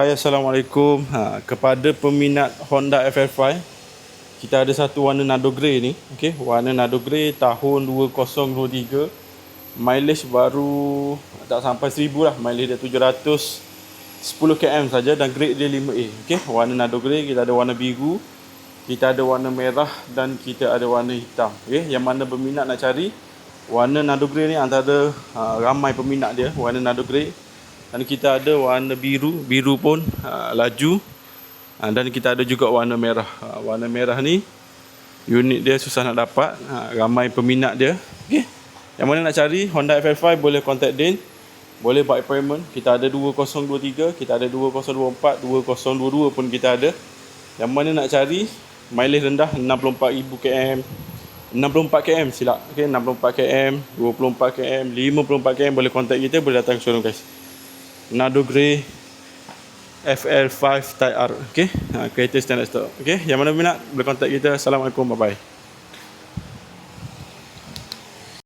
Hai, Assalamualaikum. Kepada peminat Honda FR5, kita ada satu warna Nado Grey ni. Okey, warna Nado Grey tahun 2023. Mileage baru tak sampai 1000 lah. Mileage dia 710 km saja dan grade dia 5A. Okey, warna Nado Grey, kita ada warna biru, kita ada warna merah dan kita ada warna hitam. Okey, yang mana berminat nak cari warna Nado Grey ni antara ramai peminat dia, warna Nado Grey. Dan kita ada warna biru pun laju. Dan kita ada juga warna merah. Warna merah ni unit dia susah nak dapat, ramai peminat dia. Okey. Yang mana nak cari Honda FR5 boleh contact Din. Boleh buat appointment. Kita ada 2023, kita ada 2024, 2022 pun kita ada. Yang mana nak cari mileage rendah 64,000 km. 64 km silap. Okey, 64 km, 24 km, 54 km boleh contact kita, boleh datang ke showroom guys. Nado Grey FR5 Type R. Okey, kereta standard stock. Okey, yang mana minat boleh contact kita. Assalamualaikum, bye bye.